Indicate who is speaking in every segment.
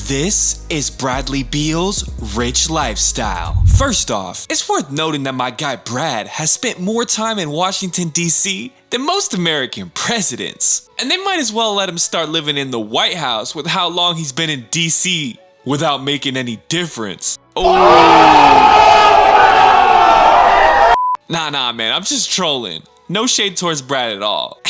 Speaker 1: This is Bradley Beal's Rich Lifestyle. First off, it's worth noting that my guy Brad has spent more time in Washington, D.C. than most American presidents. And they might as well let him start living in the White House with how long he's been in D.C. without making any difference. Nah, man, I'm just trolling. No shade towards Brad at all.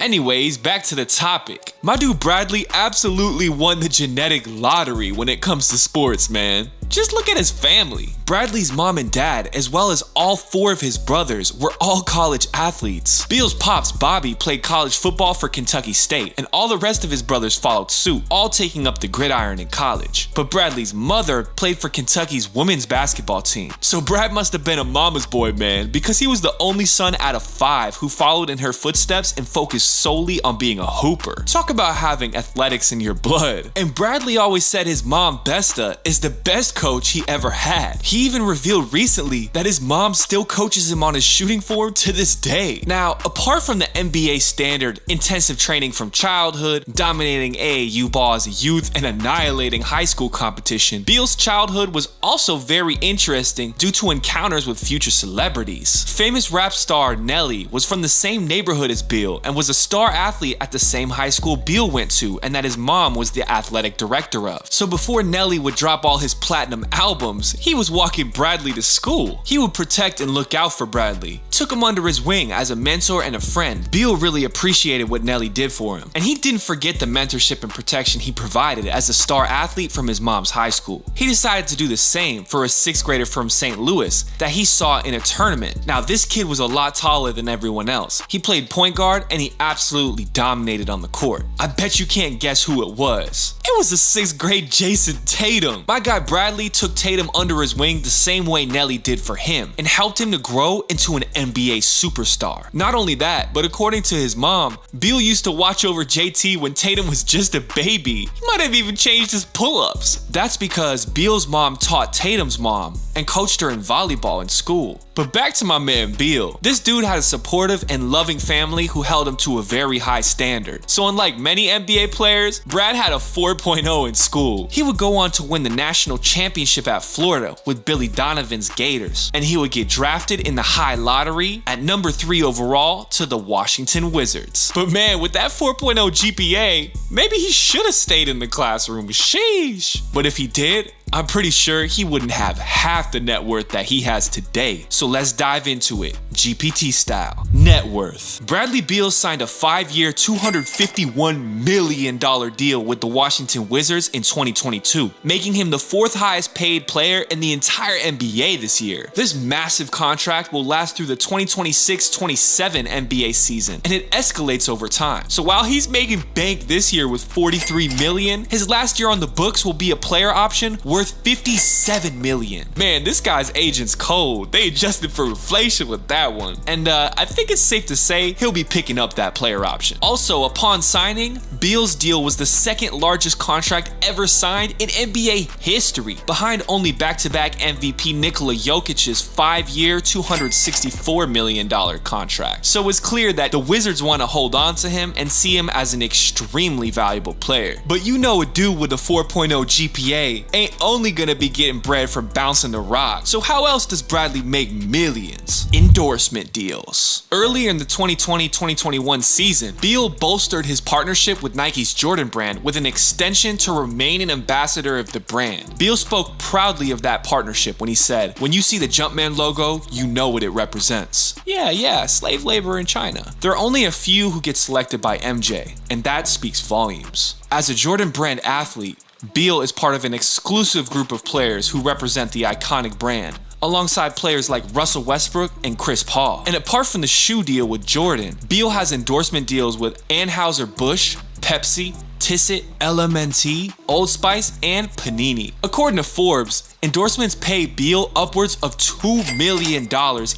Speaker 1: Anyways, back to the topic. My dude Bradley absolutely won the genetic lottery when it comes to sports, man. Just look at his family. Bradley's mom and dad, as well as all 4 of his brothers, were all college athletes. Beal's pops, Bobby, played college football for Kentucky State, and all the rest of his brothers followed suit, all taking up the gridiron in college. But Bradley's mother played for Kentucky's women's basketball team. So Brad must have been a mama's boy, man, because he was the only son out of 5 who followed in her footsteps and focused solely on being a hooper. Talk about having athletics in your blood. And Bradley always said his mom, Besta, is the best coach he ever had. He even revealed recently that his mom still coaches him on his shooting form to this day. Now, apart from the NBA standard intensive training from childhood, dominating AAU ball as a youth, and annihilating high school competition, Beal's childhood was also very interesting due to encounters with future celebrities. Famous rap star Nelly was from the same neighborhood as Beal and was a star athlete at the same high school Beal went to and that his mom was the athletic director of. So before Nelly would drop all his platinum albums, he was walking Bradley to school. He would protect and look out for Bradley, took him under his wing as a mentor and a friend. Beal really appreciated what Nelly did for him, and he didn't forget the mentorship and protection he provided as a star athlete from his mom's high school. He decided to do the same for a 6th grader from St. Louis that he saw in a tournament. Now this kid was a lot taller than everyone else. He played point guard and he absolutely dominated on the court. I bet you can't guess who it was. It was the 6th grade Jayson Tatum. My guy Bradley took Tatum under his wing the same way Nelly did for him and helped him to grow into an NBA superstar. Not only that, but according to his mom, Beal used to watch over JT when Tatum was just a baby. He might have even changed his pull-ups. That's because Beal's mom taught Tatum's mom and coached her in volleyball in school. But back to my man Beal. This dude had a supportive and loving family who held him to a very high standard. So unlike many NBA players, Brad had a 4.0 in school. He would go on to win the national championship at Florida with Billy Donovan's Gators. And he would get drafted in the high lottery at number 3 overall to the Washington Wizards. But man, with that 4.0 GPA, maybe he should have stayed in the classroom. Sheesh. But if he did, I'm pretty sure he wouldn't have half the net worth that he has today. So let's dive into it, GPT style. Net worth. Bradley Beal signed a 5-year, $251 million deal with the Washington Wizards in 2022, making him the 4th highest paid player in the entire NBA this year. This massive contract will last through the 2026-27 NBA season, and it escalates over time. So while he's making bank this year with $43 million, his last year on the books will be a player option worth $57 million. Man, this guy's agent's cold. They adjusted for inflation with that one. And I think it's safe to say he'll be picking up that player option. Also, upon signing, Beal's deal was the 2nd largest contract ever signed in NBA history, behind only back-to-back MVP Nikola Jokic's 5-year, $264 million contract. So it's clear that the Wizards want to hold on to him and see him as an extremely valuable player. But you know a dude with a 4.0 GPA ain't only gonna be getting bread from bouncing the rock. So how else does Bradley make millions? Endorsement deals. Earlier in the 2020-2021 season, Beal bolstered his partnership with Nike's Jordan brand with an extension to remain an ambassador of the brand. Beal spoke proudly of that partnership when he said, "When you see the Jumpman logo, you know what it represents." Yeah, slave labor in China. There are only a few who get selected by MJ, and that speaks volumes. As a Jordan brand athlete, Beal is part of an exclusive group of players who represent the iconic brand, alongside players like Russell Westbrook and Chris Paul. And apart from the shoe deal with Jordan, Beal has endorsement deals with Anheuser-Busch, Pepsi, Tisset, LMNT, Old Spice, and Panini. According to Forbes, endorsements pay Beal upwards of $2 million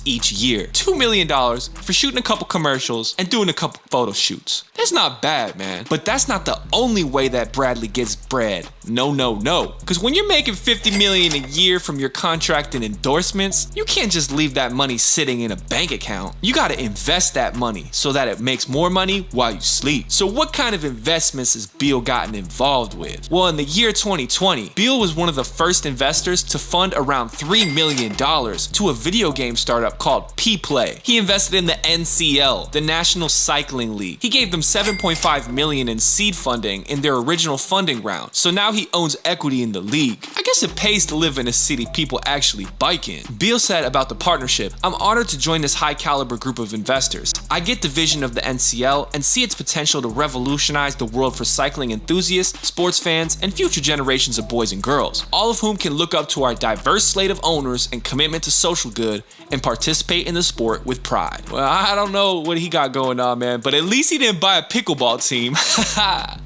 Speaker 1: each year. $2 million for shooting a couple commercials and doing a couple photo shoots. That's not bad, man. But that's not the only way that Bradley gets bread. No, no, no. Because when you're making $50 million a year from your contract and endorsements, you can't just leave that money sitting in a bank account. You gotta invest that money so that it makes more money while you sleep. So what kind of investments has Beal gotten involved with? Well, in the year 2020, Beal was one of the first investors to fund around $3 million to a video game startup called P-Play. He invested in the NCL, the National Cycling League. He gave them $7.5 million in seed funding in their original funding round. So now he owns equity in the league. I guess it pays to live in a city people actually bike in. Beal said about the partnership, "I'm honored to join this high caliber group of investors. I get the vision of the NCL and see its potential to revolutionize the world for cycling enthusiasts, sports fans, and future generations of boys and girls, all of whom can look up to our diverse slate of owners and commitment to social good and participate in the sport with pride." Well, I don't know what he got going on, man, but at least he didn't buy a pickleball team.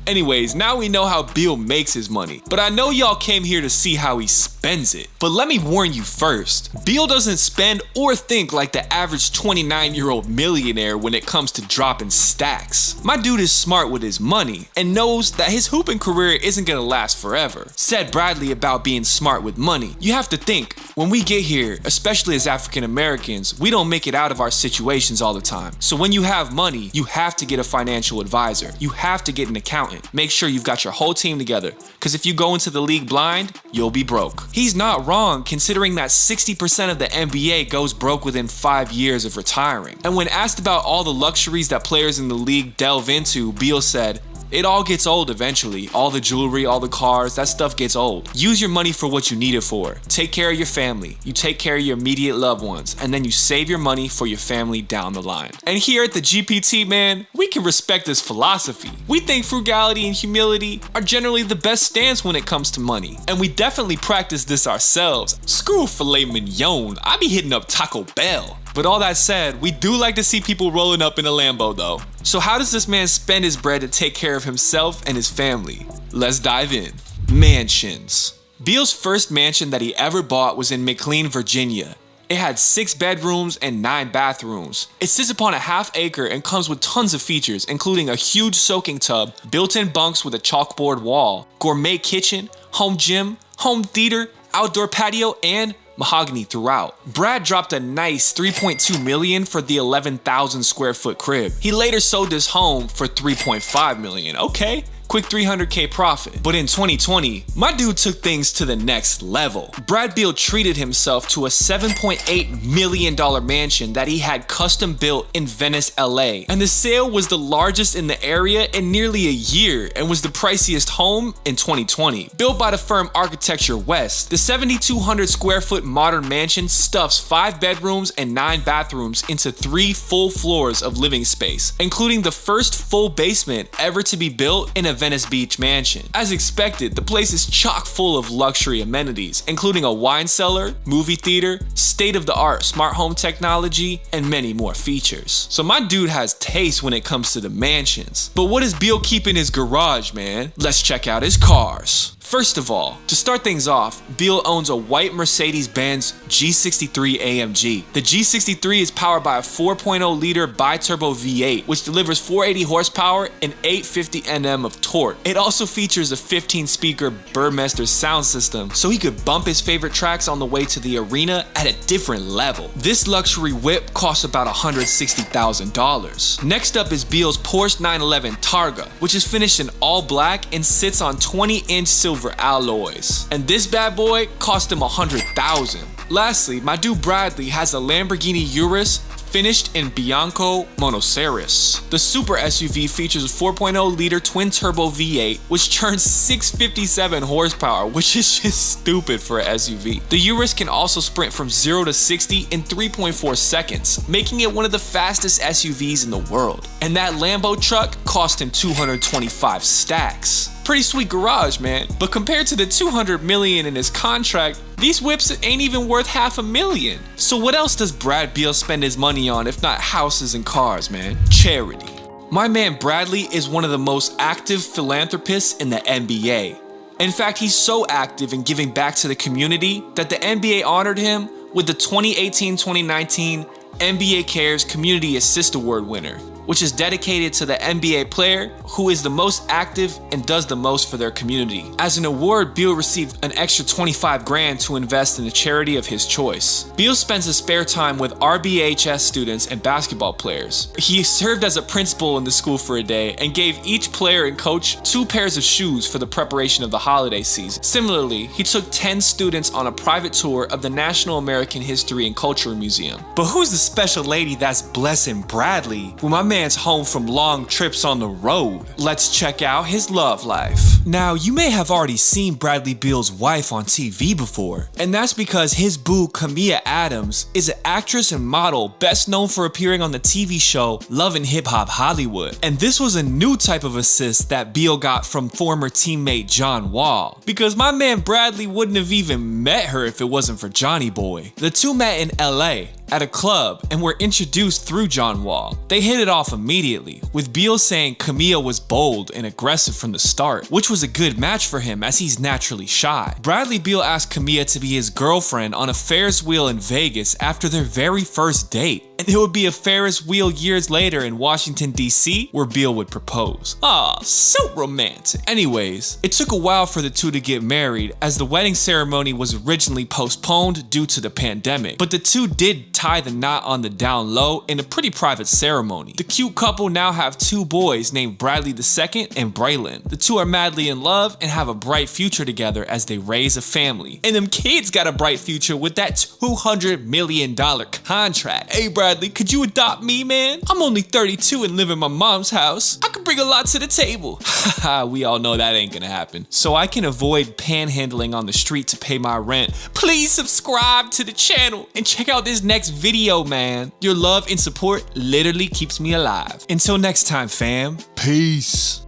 Speaker 1: Anyways, now we know how Beal makes his money, but I know y'all came here to see how he spends it. But let me warn you first, Beal doesn't spend or think like the average 29-year-old millionaire when it comes to dropping stacks. My dude is smart with his money and knows that his hooping career isn't gonna last forever. Said Bradley about being smart with money. You have to think, when we get here, especially as African Americans, we don't make it out of our situations all the time. So when you have money, you have to get a financial advisor. You have to get an accountant. Make sure you've got your whole team together, because if you go into the league blind, you'll be broke. He's not wrong, considering that 60% of the NBA goes broke within 5 years of retiring. And when asked about all the luxuries that players in the league delve into, Beal said, "It all gets old eventually. All the jewelry, all the cars, that stuff gets old. Use your money for what you need it for. Take care of your family. You take care of your immediate loved ones, and then you save your money for your family down the line." And here at the GPT, man, we can respect this philosophy. We think frugality and humility are generally the best stance when it comes to money, and we definitely practice this ourselves. Screw filet mignon. I be hitting up Taco Bell. But all that said, we do like to see people rolling up in a Lambo though. So how does this man spend his bread to take care of himself and his family? Let's dive in. Mansions. Beal's first mansion that he ever bought was in McLean, Virginia. It had 6 bedrooms and 9 bathrooms. It sits upon a half-acre and comes with tons of features, including a huge soaking tub, built-in bunks with a chalkboard wall, gourmet kitchen, home gym, home theater, outdoor patio, and mahogany throughout. Brad dropped a nice $3.2 million for the 11,000 square foot crib. He later sold his home for $3.5 million. Okay, quick $300K profit. But in 2020, my dude took things to the next level. Brad Beal treated himself to a $7.8 million mansion that he had custom built in Venice, LA. And the sale was the largest in the area in nearly a year and was the priciest home in 2020. Built by the firm Architecture West, the 7,200 square foot modern mansion stuffs 5 bedrooms and 9 bathrooms into 3 full floors of living space, including the first full basement ever to be built in a Venice Beach mansion. As expected, the place is chock full of luxury amenities, including a wine cellar, movie theater, state-of-the-art smart home technology, and many more features. So my dude has taste when it comes to the mansions. But what does Beal keep in his garage, man? Let's check out his cars. First of all, to start things off, Beal owns a white Mercedes-Benz G63 AMG. The G63 is powered by a 4.0-liter bi-turbo V8, which delivers 480 horsepower and 850 Nm of torque. It also features a 15-speaker Burmester sound system, so he could bump his favorite tracks on the way to the arena at a different level. This luxury whip costs about $160,000. Next up is Beal's Porsche 911 Targa, which is finished in all black and sits on 20-inch silver alloys. And this bad boy cost him $100,000. Lastly, my dude Bradley has a Lamborghini Urus finished in Bianco Monoceros. The super SUV features a 4.0-liter twin-turbo V8, which churns 657 horsepower, which is just stupid for an SUV. The Urus can also sprint from 0 to 60 in 3.4 seconds, making it one of the fastest SUVs in the world. And that Lambo truck cost him 225 stacks. Pretty sweet garage, man. But compared to the $200 million in his contract, these whips ain't even worth $500,000. So what else does Brad Beal spend his money on if not houses and cars, man? Charity. My man Bradley is one of the most active philanthropists in the NBA. In fact, he's so active in giving back to the community that the NBA honored him with the 2018-2019 NBA Cares Community Assist Award winner. which is dedicated to the NBA player who is the most active and does the most for their community. As an award, Beal received an extra 25 grand to invest in a charity of his choice. Beal spends his spare time with RBHS students and basketball players. He served as a principal in the school for a day and gave each player and coach 2 pairs of shoes for the preparation of the holiday season. Similarly, he took 10 students on a private tour of the National American History and Culture Museum. But who's the special lady that's blessing Bradley when my man's home from long trips on the road? Let's check out his love life. Now, you may have already seen Bradley Beal's wife on TV before, and that's because his boo Kamia Adams is an actress and model best known for appearing on the TV show Love and Hip Hop Hollywood. And this was a new type of assist that Beal got from former teammate John Wall, because my man Bradley wouldn't have even met her if it wasn't for Johnny Boy. The two met in LA at a club and were introduced through John Wall. They hit it off immediately, with Beal saying Kamia was bold and aggressive from the start, which was a good match for him as he's naturally shy. Bradley Beal asked Kamia to be his girlfriend on a Ferris wheel in Vegas after their very first date, and it would be a Ferris wheel years later in Washington, D.C. where Beal would propose. Aw, so romantic. Anyways, it took a while for the two to get married as the wedding ceremony was originally postponed due to the pandemic, but the two did tie the knot on the down low in a pretty private ceremony. The cute couple now have 2 boys named Bradley II and Braylon. The two are madly in love and have a bright future together as they raise a family. And them kids got a bright future with that $200 million contract. Hey Bradley, could you adopt me, man? I'm only 32 and live in my mom's house. I could bring a lot to the table. Haha, we all know that ain't gonna happen. So I can avoid panhandling on the street to pay my rent. Please subscribe to the channel and check out this next video, man. Your love and support literally keeps me alive. Until next time, fam. Peace.